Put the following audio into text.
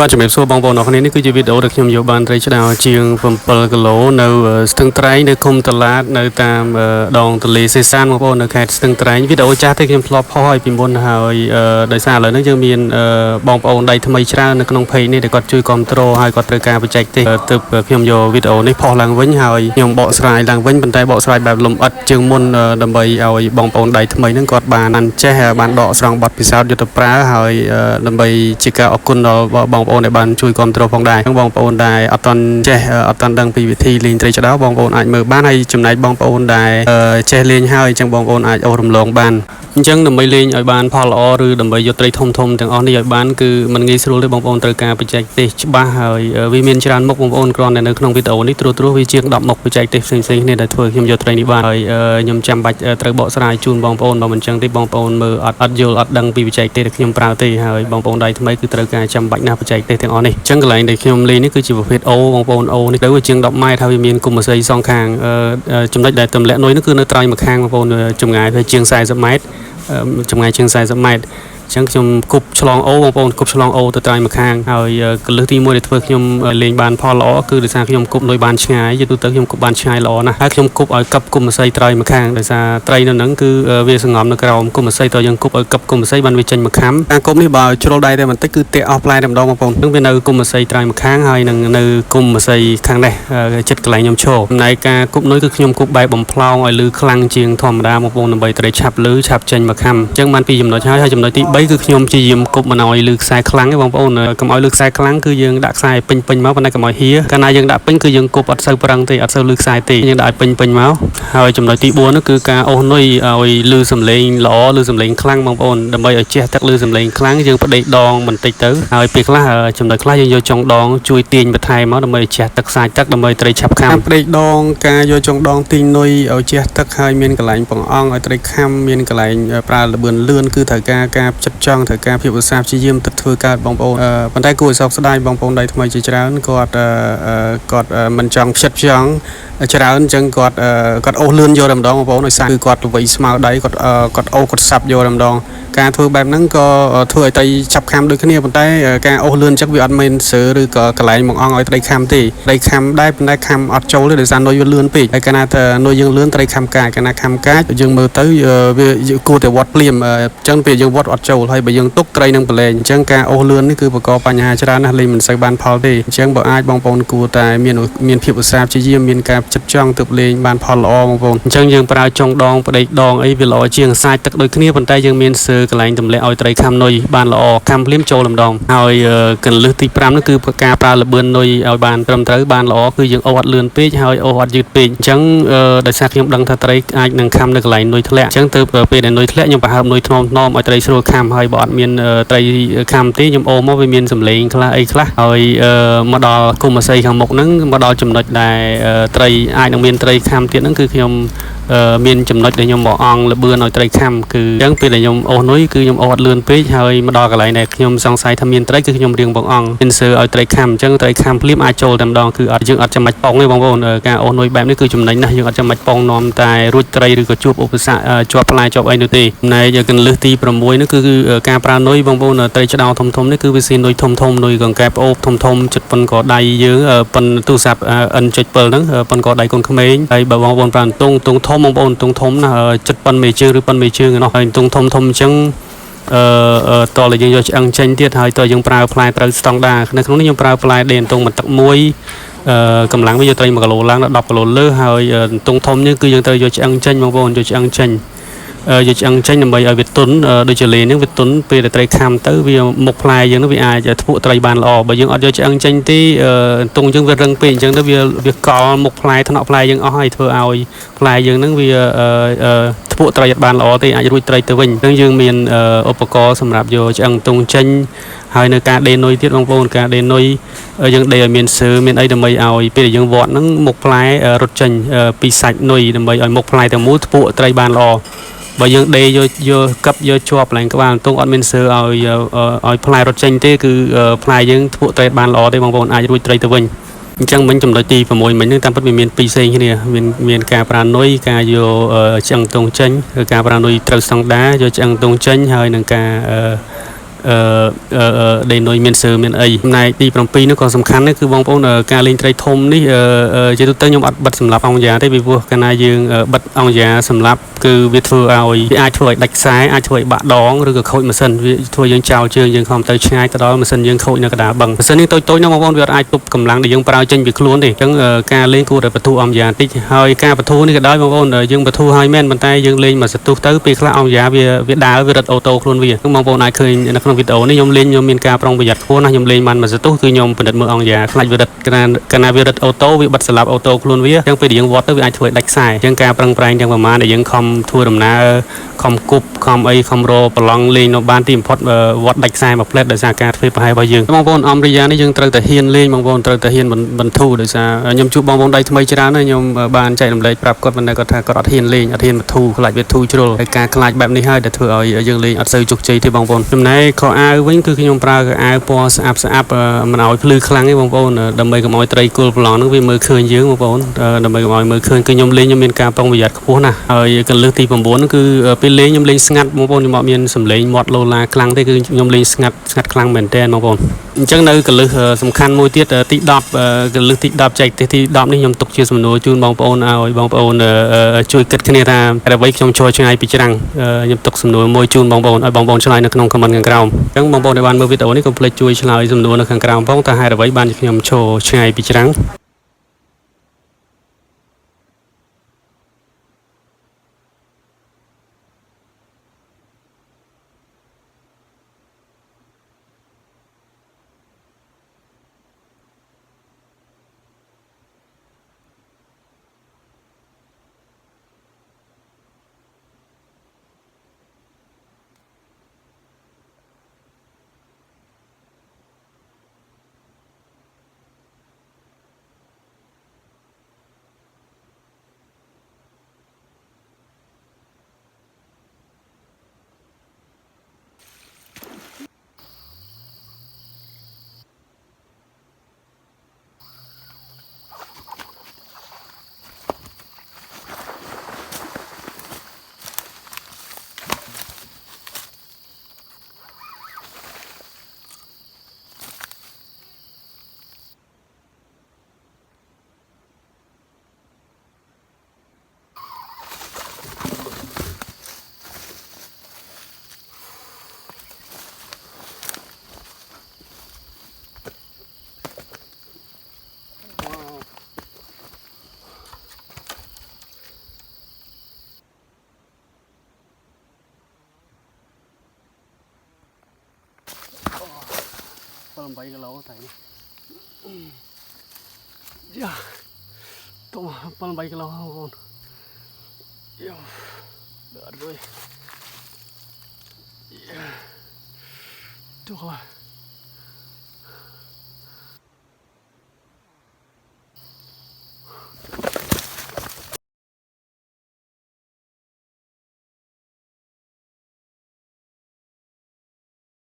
បាទជំរាបសួរបងប្អូនអរគ្នានេះគឺជាវីដេអូដែលខ្ញុំយកបានត្រីឆ្ដោជាង7គីឡូនៅស្ទឹងត្រែងនៅឃុំតឡាតនៅតាមដងទន្លេសេសានបងប្អូននៅខេត្តស្ទឹងត្រែងវីដេអូចាស់ទេខ្ញុំធ្លាប់ផុសឲ្យពីមុនហើយដោយសារឥឡូវនេះយើងមានបងប្អូនដៃថ្មីច្រើននៅក្នុងเพจនេះដែលគាត់ជួយគ្រប់គ្រងហើយគាត់ត្រូវការបច្ចេកទេសទើបខ្ញុំយកវីដេអូនេះផុសឡើងវិញហើយខ្ញុំបកស្រាយឡើងវិញប៉ុន្តែបកស្រាយបែបលម្អិតជាងមុនដើម្បីឲ្យបងប្អូនដៃថ្មីហ្នឹងគាត់បានចេះបានដកស្រង់បទពិសោធន៍យុទ្ធប្រើហើយដើម្បីជាការអរគុណដល់បងប្អូនដែលបានជួយគ្រប់គ្រងផងដែរបងប្អូនដែលអត់ទាន់ចេះអត់ទាន់ដឹងពីវិធីលេងត្រីឆ្ដោបងប្អូនអាចមើលបានហើយចំណែកបងប្អូនដែលចេះលេងហើយអញ្ចឹងបងប្អូនអាចអូសរំលងបានអញ្ចឹងដើម្បីលេងឲ្យបានផលល្អឬដើម្បីយកត្រីធំៗទាំងអស់នេះឲ្យបានគឺมันងាយស្រួលទេបងប្អូនត្រូវការបច្ចេកទេសច្បាស់ហើយវាមានច្រើនមុខបងប្អូនគ្រាន់តែនៅក្នុងវីដេអូនេះត្រួសវាជាង10មុខបច្ចេកទេសផ្សេងៗគ្នាដែលធ្វើខ្ញុំយកត្រីនេះបានហើយខ្ញុំចាំបាច់ត្រូវបកស្រាយជូនបងប្អូនបើមិនអញ្ចឹងទេបងប្អូនមើលអត់យល់អត់ដឹងពីបច្ចេកទេសដែលខ្ញុំប្រើទេហើយបងប្អូនដៃថ្មីគឺត្រូវការចាំបាច់ណាស់បច្ចេកទេសទាំងអស់នេះអញ្ចឹងកន្លែងដែលខ្ញុំលេងនេះគឺជាប្រភេទអូបងប្អូនអូនេះទៅជាង10ម៉ែត្រហើយវាមានគុំអាស័យសងខាងចំណុចដែលទម្លាក់នុយនោះគឺនៅត្រង់ម្ខាងបងប្អូនចម្ងាយទៅជាង40ម៉ែត្រចម្ងាយជាង40ម៉ែត្រអញ្ចឹងខ្ញុំគប់ឆ្លងអូបងប្អូនគប់ឆ្លងអូទៅត្រង់ម្ខាងហើយកលឹះទី1ដែលធ្វើខ្ញុំលេងបានផលល្អគឺដោយសារខ្ញុំគប់នុយបានឆ្ងាយយទូទៅខ្ញុំគប់បានឆ្ងាយល្អណាស់ហើយខ្ញុំគប់ឲ្យកັບគុំអាស័យត្រង់ម្ខាងដោយសារត្រីនៅហ្នឹងគឺវាសង្ងំនៅក្រោមគុំអាស័យតើយើងគប់ឲ្យកັបគុំអាស័យបានវាចេញមកខាំការគប់នេះបើជ្រុលដៃតែបន្តិចគឺទេអស់ផ្លែតែម្ដងបងប្អូននឹងវានៅគុំអាស័យត្រង់ម្ខាងហើយនឹងនៅគុំអាស័យខាងនេះចិត្តកន្លែងខ្ញុំឈរចំណែកការគប់នុយគឺខ្ញុំគប់បែបបំផ្លោងឲ្យលឺខ្លាំងជាងធម្មតាបងប្អូនដើម្បីត្រីឆាប់លឺឆាប់ចេញមកខាំអញ្ចឹងបានពីចំណុចហើយចំណុចទី3គឺខ្ញុំព្យាយាមគប់មិនឲ្យលឺខ្សែខ្លាំងទេបងប្អូនកុំឲ្យលឺខ្សែខ្លាំងគឺយើងដាក់ខ្សែពេញមកប៉ុន្តែកុំឲ្យហៀកាលណាយើងដាក់ពេញគឺយើងគប់អត់សូវប្រឹងទេអត់សូវលឺខ្សែទេយើងដាក់ឲ្យពេញមកហើយចំណុចទី4នោះគឺការអូសនុយឲ្យលឺសំឡេងល្អលឺសំឡេងខ្លាំងបងប្អូនដើម្បីឲ្យចេះទឹកលឺសំឡេងខ្លាំងយើងបដេកដងបន្តិចទៅហើយពេលខ្លះចំណុចខ្លះយើងយកចុងដងជួយទាញបន្ថែមមកដើម្បីឲ្យចេះទឹកខ្សែទឹកដើម្បីត្រីឆាប់ខាំបដេកដងការយកចុងដងទាញនុយឲ្យចេះទឹកហើយមានកន្លែងបង្អង់ឲ្យត្រីខាំមានកន្លែងប្រើលបឿនលឿនគឺត្រូវការចិត្តចង់ត្រូវការភាពឧស្សាហ៍ព្យាយាមទឹកធ្វើកើតបងប្អូនប៉ុន្តែគួរឲ្យសោកស្ដាយបងប្អូនដៃថ្មីជាច្រើនគាត់មិនចង់ផ្ចិតផ្ចង់ច្រើនអញ្ចឹងគាត់អូសលឿនយកតែម្ដងបងប្អូនដោយសារគឺគាត់ល្វីស្មៅដៃគាត់អូសគាត់សាប់យកតែម្ដងការធ្វើបែបហ្នឹងក៏ធ្វើឲ្យត្រីចាប់ខាំដូចគ្នាប៉ុន្តែការអូសលឿនអញ្ចឹងវាអត់មានស្រើឬក៏កន្លែងបង្អង់ឲ្យត្រីខាំទេត្រីខាំដែរប៉ុន្តែខាំអត់ចូលទេដោយសារនុយវាលឿនពេកហើយកាលណាតែនុយយើងលឿនត្រីខាំកាចកាលណាខាំកាចយើងមើលទៅវាគួរតែវត្តភ្លាមអញ្ចឹងពេលយើងវត្តអត់ចូលហើយបើយើងទុកត្រីនឹងប្រឡែងអញ្ចឹងការអូសលឿននេះគឺបង្កបញ្ហាច្រើនណាស់លេងមិនសូវបានផលទេអញ្ចឹងបើអាចបងប្អូនគួរតែមានភាពឧស្សាហ៍ព្យាយាមមានការចិត្តចង់ទើបលេងបានផលល្អបងប្អូនអញ្ចឹងយើងប្រើចុងដងផ្ដេកដងអីវាល្អជាងសាច់ទឹកដូចគ្នាប៉ុន្តែយើងមានសើកន្លែងទម្លាក់ឲ្យត្រីខាំនុយបានល្អខាំភ្លាមចូលម្ដងហើយកន្លឹះទី5នោះគឺការប្រើលបឿននុយឲ្យបានត្រឹមត្រូវបានល្អគឺយើងអូសអត់លឿនពេកហើយអូសអត់យឺតពេកអញ្ចឹងដោយសារខ្ញុំដឹងថាត្រីអាចនឹងខាំនៅកន្លែងនុយធ្លាក់អញ្ចឹងទៅពេលដែលនុយធ្លាក់ខ្ញុំប្រហើបនុយថ្នមឲ្យត្រីស្រួលខាំហើយបើអត់មានត្រីខាំទេខ្ញុំអូសមកវាមានសម្លេងខ្លះអីខ្លះហើយមកដល់គុំអាស័យខាងមុខហ្នឹងមកដល់ចំណុចដែលត្រីអាចនឹងមានត្រីខាំទៀតហ្នឹងគឺខ្ញុំមានចំណុចដែលខ្ញុំមកអង់លបឿនឲ្យត្រីខាំគឺអញ្ចឹងពេលដែលខ្ញុំអូសនុយគឺខ្ញុំអូសអត់លឿនពេកហើយមកដល់កន្លែងដែលខ្ញុំសង្ស័យថាមានត្រីគឺខ្ញុំរៀងបងអង់មានសើឲ្យត្រីខាំអញ្ចឹងត្រីខាំភ្លាមអាចចូលតែម្ដងគឺយើងអត់ចាំបាច់ប៉ងទេបងប្អូនការអូសនុយបែបនេះគឺចំណេញណាស់យើងអត់ចាំបាច់ប៉ងនាំតែរួចត្រីឬក៏ជួបឧបសគ្គជាប់ផ្លែជាប់អីនោះទេណែយកកន្លឹះទី6នេះគឺការប្រើនុយបងប្អូនត្រីឆ្ដោធំនេះគឺវាស៊ីនុយធំនុយកង្កែបប្អូបធំចិត្តប៉ុនកដៃយើងប៉ុនទូរស័ព្ទ N.7 ហ្នឹងប៉ុនកដៃកូនក្មេងហើយបើបងប្អូនប្រើទងធំបងប្អូនទងធំណាចិត្តប៉ុនមេជើងឬប៉ុនមេជើងឯណោះហើយទងធំអញ្ចឹងតើយើងយកឆ្អឹងចេញទៀតហើយតើយើងប្រើផ្លែត្រូវស្តង់ដានៅក្នុងនេះខ្ញុំប្រើផ្លែដេនទងបន្ទឹកមួយកម្លាំងវាយកត្រី1គីឡូឡើងដល់10គីឡូលើហើយទងធំនេះគឺយើងត្រូវយកឆ្អឹងចេញបងប្អូនយកឆ្អឹងចេញយកឆ្អឹងចេញដើម្បីឲ្យវាទន់ដូចជាលេងហ្នឹងវាទន់ពេលដែលត្រីខាំទៅវាមុខផ្លែយើងនោះវាអាចធ្ពក់ត្រីបានល្អបើយើងអត់យកឆ្អឹងចេញទេទង់យើងវារឹងពេកអញ្ចឹងទៅវាកល់មុខផ្លែថ្នាក់ផ្លែយើងអស់ហើយធ្វើឲ្យផ្លែយើងហ្នឹងវាធ្ពក់ត្រីអត់បានល្អទេអាចរួចត្រីទៅវិញអញ្ចឹងយើងមានឧបករណ៍សម្រាប់យកឆ្អឹងទង់ចេញហើយនៅការដេនុយទៀតបងប្អូនការដេនុយយើងដេឲ្យមានសើមានអីដើម្បីឲ្យពេលដែលយើងវត្តហ្នឹងមុខផ្លែរត់ចេញពីសាច់នុយដើម្បីឲ្យមុខផ្លែទាំងមូលធ្ពក់ត្រីបានល្អបើយើងដេយកកັບយកជាប់ឡើងក្បាលទងអត់មានសើឲ្យផ្លែរត់ចេញទេគឺផ្លែយើងធ្ពក់ត្រីបានល្អទេបងប្អូនអាចរួចត្រីទៅវិញអញ្ចឹងមិញចំណុចទី6មិញហ្នឹងតាមពិតវាមាន2ផ្សេងគ្នាមានការប្រើនុយការយកឆ្អឹងទងចេញគឺការប្រើនុយត្រូវស្តង់ដាយកឆ្អឹងទងចេញហើយនឹងការ ដីនុយមានសើមានអីផ្នែកទី7នោះក៏សំខាន់ដែរគឺបងប្អូនការលេងត្រីធំនេះជាទូទៅខ្ញុំអត់បិទសម្រាប់អង្គយ៉ាទេពីព្រោះកាលណាយើងបិទអង្គយ៉ាសម្រាប់គឺវាធ្វើឲ្យវាអាចធ្វើឲ្យដាច់ខ្សែអាចធ្វើឲ្យបាក់ដងឬក៏ខូចម៉ាស៊ីនវាធ្វើយើងចោលជើងយើងខំទៅឆ្ងាយទៅដល់ម៉ាស៊ីនយើងខូចនៅកណ្ដាលបឹងម៉ាស៊ីននេះតូចៗណាបងប្អូនវាអាចទប់កម្លាំងដែលយើងប្រើចេញពីខ្លួនទេអញ្ចឹងការលេងគួរតែបទូអង្គយ៉ាតិចហើយការបទូនេះក៏ដោយបងប្អូនយើងបទូឲ្យមែនប៉ុន្តែយើងលេងមកសទុះទៅពេលខ្លះអង្គយ៉ាវាដើរវារត់អូតូខ្លួនវាហ្នឹងបងប្អូនអាចឃើញនៅក្នុងវីដេអូនេះខ្ញុំលេងខ្ញុំមានការប្រុងប្រយ័ត្នខ្ពស់ណាស់ខ្ញុំលេងបានមកសទុះគឺខ្ញុំពិនិត្យមើលអង្គយ៉ាខ្លាចវារត់កាលណាវារត់អូតូវាបិទស្លាប់អូតូខ្លួនវាអញ្ចឹងពេលយើងវត្តទៅវាអាចធ្វើឲ្យដាច់ខ្សែអញ្ចឹងការប្រឹងប្រែងទាំងប្រមាណដែលយើងខំធ្វើដំណើរខំគប់ខំអីខំរប្រឡងលេងនៅបានទីបំផុតវត្តដាច់ខ្សែមួយផ្លែតដោយសារការធ្វើប្រហែលរបស់យើងបងប្អូនអំរិយានេះយើងត្រូវតែហ៊ានលេងបងប្អូនត្រូវតែហ៊ានបន្ធូរដោយសារខ្ញុំជួបបងប្អូនដៃថ្មីច្រើនហើយខ្ញុំបានចែករំលែកប្រាប់គាត់ប៉ុន្តែគាត់ថាគាត់អត់ហ៊ានលេងអត់ហ៊ានបន្ធូរខ្លាចវាធូរជ្រុលហើយការខ្លាចបែបនេះហើយដែលធ្វើឲ្យយើងលេងអត់សូវជោគជ័យទេបងប្អូនចំណែកខោអាវវិញគឺខ្ញុំប្រើខោអាវពណ៌ស្អាប់មិនឲ្យភ្លឺខ្លាំងទេបងប្អូនដើម្បីកុំឲ្យត្រីគល់ប្រឡងហ្នឹងវាមើលឃើញយើងបងប្អូនដើម្បីកុំឲ្យមើលឃើញគឺខ្ញុំលេងខ្ញុំមានការប្រុងប្រយ័ត្នខ្ពស់ណាស់ហើយកលឹះទី9ហ្នឹងគឺពេលលេងខ្ញុំលេងស្ងាត់បងប្អូនខ្ញុំអត់មានសម្លេងមាត់ឡូឡាខ្លាំងទេគឺខ្ញុំលេងស្ងាត់ខ្លាំងមែនទែនបងប្អូនអញ្ចឹងនៅកលឹះសំខាន់មួយទៀតទី10កលឹះទី10ចែកទី10នេះខ្ញុំទុកជាសំណួរជូនបងប្អូនឲ្យបងប្អូនជួយគិតគ្នាថាអ្វីខ្ញុំចូលឆ្ងាយពីច្រាំងខ្ញុំទុកសំណួរមួយជូនបងប្អូនឲ្យបងប្អូនឆ្លើយនៅក្នុង comment ខាងក្រោមអញ្ចឹងបងប្អូនដែលបានមើលវីដេអូនេះកុំភ្លេចជួយឆ្លើយសំណួរនៅខាងក្រោមផងថាហេតុអ្វីបានខ្ញុំចូលឆ្ងាយពីច្រាំង8គីឡូតែយ៉ាតោះ8គីឡូបងប្អូនយ៉ាដឺអត់រួយយ៉ាចុះ